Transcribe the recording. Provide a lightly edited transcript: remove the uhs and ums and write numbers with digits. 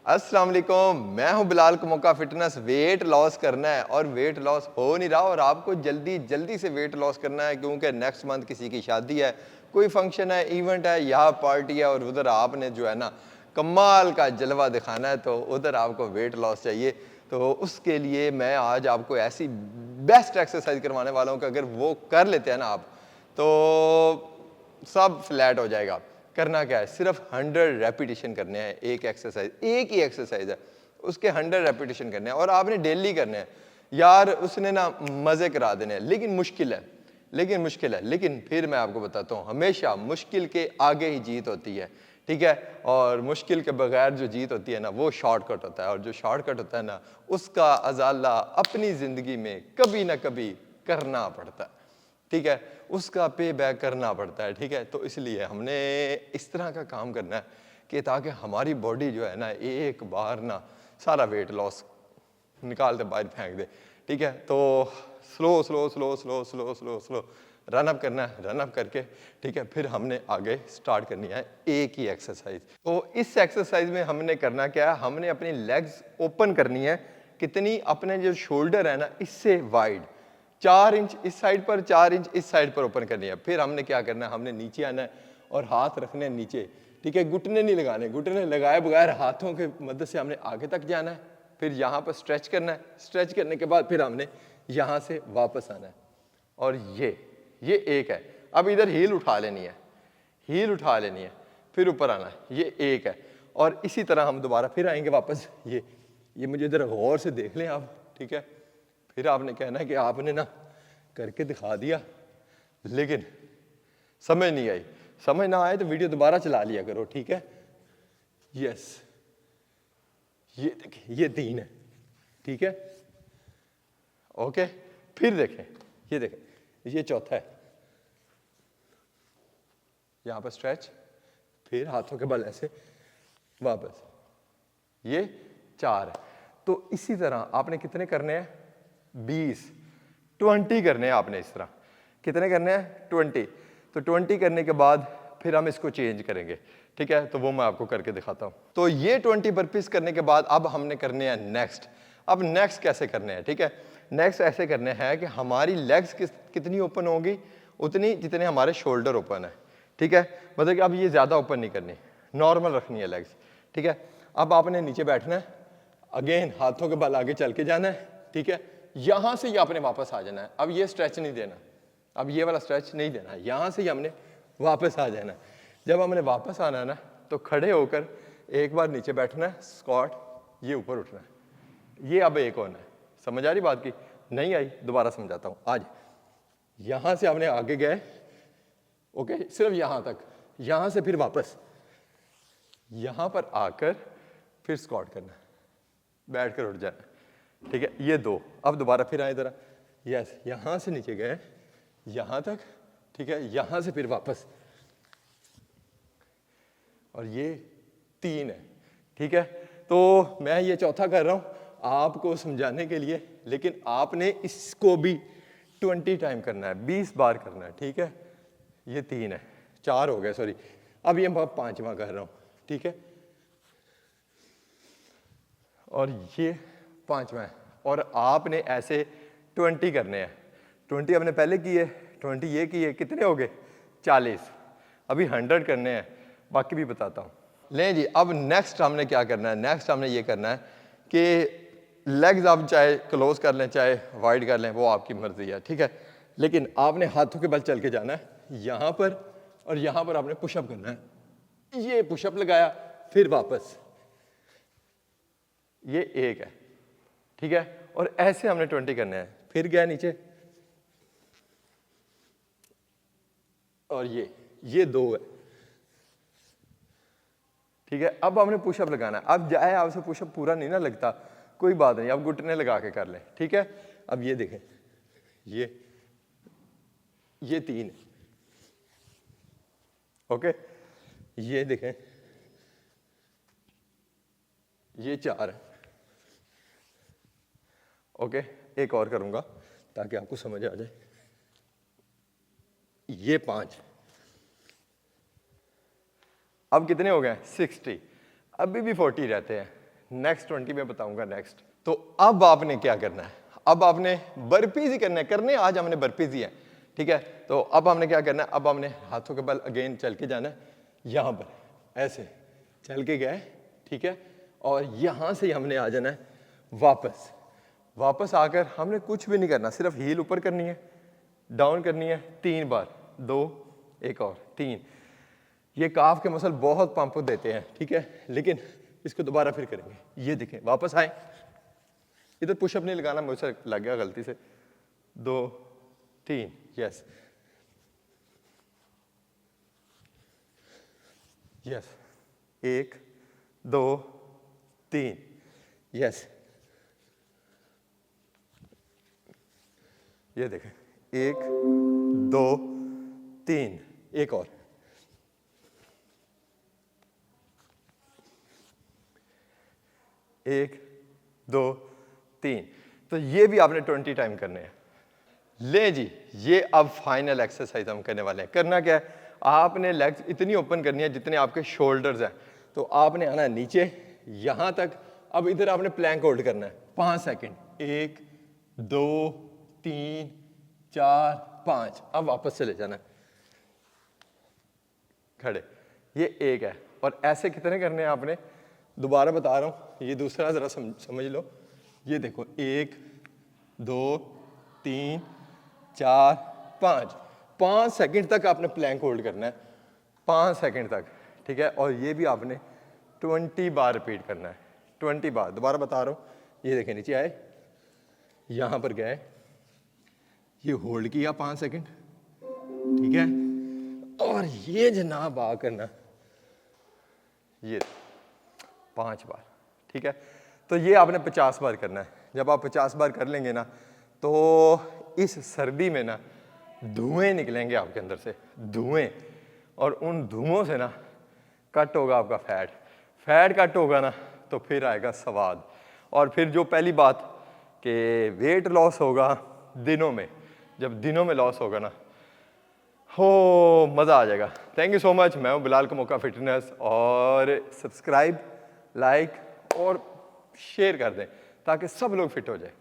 अस्सलाम वालेकुम, मैं हूं Bilal Kamoka fitness. Weight loss करना है और वेट लॉस हो नहीं रहा और आपको जल्दी जल्दी से वेट लॉस करना है क्योंकि नेक्स्ट मंथ किसी की शादी है, कोई फंक्शन है, इवेंट है, यहाँ पार्टी है और उधर आपने जो है ना कमाल का जलवा दिखाना है, तो उधर आपको वेट लॉस चाहिए। तो उसके लिए मैं आज आपको ऐसी बेस्ट एक्सरसाइज करवाने वाला हूँ कि अगर वो कर लेते हैं ना आप, तो सब फ्लैट हो जाएगा। करना क्या है, सिर्फ 100 रेपिटेशन करने हैं। एक एक्सरसाइज, एक ही एक्सरसाइज है, उसके 100 रेपिटेशन करने हैं और आपने डेली करने हैं। यार उसने ना मज़े करा देने हैं, लेकिन मुश्किल है, लेकिन फिर मैं आपको बताता हूँ, हमेशा मुश्किल के आगे ही जीत होती है, ठीक है। और मुश्किल के बगैर जो जीत होती है ना, वो शॉर्टकट होता है, और जो शॉर्टकट होता है ना, उसका अजाला अपनी ज़िंदगी में कभी ना कभी करना पड़ता है, ठीक है, उसका पे बैक करना पड़ता है, ठीक है। तो इसलिए हमने इस तरह का काम करना है कि ताकि हमारी बॉडी जो है ना एक बार ना सारा वेट लॉस निकाल दे, बाहर फेंक दे, ठीक है। तो slow slow slow slow slow slow slow run up करना है, रन अप करके, ठीक है, फिर हमने आगे स्टार्ट करनी है एक ही एक्सरसाइज। तो इस एक्सरसाइज में हमने करना क्या है, हमने अपनी लेग्स ओपन करनी है। कितनी, अपने जो शोल्डर है ना इससे वाइड, 4 इंच इस साइड पर, 4 इंच इस साइड पर ओपन करनी है। फिर हमने क्या करना है, हमने नीचे आना है और हाथ रखने हैं नीचे, ठीक है। घुटने नहीं लगाने, घुटने लगाए बगैर हाथों के मदद से हमने आगे तक जाना है। फिर यहाँ पर स्ट्रेच करना है, स्ट्रेच करने के बाद फिर हमने यहाँ से वापस आना है। और ये एक है। अब इधर हील उठा लेनी है, हील उठा लेनी है, फिर ऊपर आना है, ये एक है। और इसी तरह हम दोबारा फिर आएंगे वापस। ये मुझे इधर गौर से देख लें आप, ठीक है। फिर आपने कहना है कि आपने ना करके दिखा दिया लेकिन समझ नहीं आई। समझ ना आए तो वीडियो दोबारा चला लिया करो, ठीक है। यस, ये देखिए, ये 3 है, ठीक है, ओके। फिर देखें, ये देखें, ये चौथा है। यहां पर स्ट्रेच, फिर हाथों के बल ऐसे वापस, ये 4 है। तो इसी तरह आपने कितने करने हैं, 20 करने हैं आपने। इस तरह कितने करने हैं, 20। तो 20 करने के बाद फिर हम इसको चेंज करेंगे, ठीक है। तो वो मैं आपको करके दिखाता हूं। तो ये 20 बर्पीस करने के बाद अब हमने करने हैं नेक्स्ट। अब नेक्स्ट कैसे करने हैं, ठीक है। नेक्स्ट ऐसे करने हैं कि हमारी लेग्स कितनी ओपन होंगी, उतनी जितने हमारे शोल्डर ओपन है, ठीक है। मतलब कि अब ये ज़्यादा ओपन नहीं करनी, नॉर्मल रखनी है लेग्स, ठीक है। अब आपने नीचे बैठना है, अगेन हाथों के बल आगे चल के जाना है, ठीक है। यहां से ही आपने वापस आ जाना है। अब ये स्ट्रेच नहीं देना, अब ये वाला स्ट्रेच नहीं देना, यहां से ही हमने वापस आ जाना है। जब हमने वापस आना है ना, तो खड़े होकर एक बार नीचे बैठना है, स्क्वाट, ये ऊपर उठना है। ये अब एक होना है। समझ आ रही बात की? नहीं आई? दोबारा समझाता हूं। आज यहां से हमने आगे गए, ओके, सिर्फ यहां तक, यहां से फिर वापस यहां पर आकर फिर स्क्वाट करना है, बैठ कर उठ जाना, ठीक है। ये 2। अब दोबारा फिर आए जरा, यस, यहां से नीचे गए यहां तक, ठीक है, यहां से फिर वापस, और ये 3 है, ठीक है। तो मैं ये चौथा कर रहा हूं आपको समझाने के लिए, लेकिन आपने इसको भी 20 टाइम करना है, 20 बार करना है, ठीक है। ये 3 है, 4 हो गए, सॉरी। अब ये मैं 5वां कर रहा हूं, ठीक है, और ये 5वां है। और आपने ऐसे 20 करने हैं। 20 आपने पहले किए, 20 ये किए, कितने हो गए, 40। अभी 100 करने हैं, बाकी भी बताता हूँ। लें जी, अब नेक्स्ट हमने क्या करना है, नेक्स्ट हमने ये करना है कि लेग्स आप चाहे क्लोज कर लें चाहे वाइड कर लें, वो आपकी मर्जी है, ठीक है। लेकिन आपने हाथों के बल चल के जाना है यहाँ पर, और यहाँ पर आपने पुशअप करना है। ये पुशअप लगाया, फिर वापस, ये एक है, ठीक है। और ऐसे हमने 20 करने हैं। फिर गया नीचे, और ये 2 है, ठीक है। अब हमने पुशअप लगाना है। अब जाए आपसे पुशअप पूरा नहीं ना लगता, कोई बात नहीं, अब घुटने लगा के कर लें, ठीक है। अब ये देखें, ये 3 है, ओके। ये देखें, ये 4 है, ओके। एक और करूंगा ताकि आपको समझ आ जाए। ये 5, अब कितने हो गए, 60। अभी भी 40 रहते हैं, नेक्स्ट 20 में बताऊंगा नेक्स्ट। तो अब आपने क्या करना है, अब आपने बर्पीज ही करना है, आज हमने बर्पीज ही है, ठीक है। तो अब हमने क्या करना है, अब हमने हाथों के बल अगेन चल के जाना है, यहाँ पर ऐसे चल के गए, ठीक है, और यहाँ से हमने आ जाना है वापस। वापस आकर हमने कुछ भी नहीं करना, सिर्फ हील ऊपर करनी है, डाउन करनी है 3 बार, 2, एक और 3। ये काफ के मसल बहुत पंप देते हैं, ठीक है, लेकिन इसको दोबारा फिर करेंगे। ये देखें, वापस आए, इधर पुशअप नहीं लगाना, मुझसे लग गया गलती से, 2, 3, यस यस, 1, 2, 3, यस, ये देखें, 1, 2, 3, एक और, 1, 2, 3। तो ये भी आपने 20 टाइम करने हैं। ले जी, ये अब फाइनल एक्सरसाइज हम करने वाले हैं। करना क्या है, आपने लेग्स इतनी ओपन करनी है जितने आपके शोल्डर्स हैं। तो आपने आना है नीचे यहाँ तक, अब इधर आपने प्लैंक होल्ड करना है 5 सेकंड, 1, 2, 3, 4, 5। अब वापस चले जाना है खड़े, ये एक है। और ऐसे कितने करने हैं आपने, दोबारा बता रहा हूँ, ये दूसरा जरा समझ लो। ये देखो, 1, 2, 3, 4, 5, 5 सेकंड तक आपने प्लैंक होल्ड करना है, 5 सेकंड तक, ठीक है। और ये भी आपने 20 बार रिपीट करना है, 20 बार। दोबारा बता रहा हूँ, ये देखें, नीचे आए, यहाँ पर गए, ये होल्ड किया 5 सेकंड, ठीक है, और ये जनाब आ करना, ये 5 बार, ठीक है। तो ये आपने 50 बार करना है। जब आप 50 बार कर लेंगे ना, तो इस सर्दी में ना धुएं निकलेंगे आपके अंदर से, धुएं, और उन धुओं से ना कट होगा आपका फैट, फैट कट होगा ना, तो फिर आएगा स्वाद। और फिर जो पहली बात कि वेट लॉस होगा दिनों में, जब दिनों में लॉस होगा ना, हो मज़ा आ जाएगा। Thank you so much. मैं हूँ बिलाल कमोका फिटनेस, और सब्सक्राइब, लाइक और शेयर कर दें ताकि सब लोग फिट हो जाए।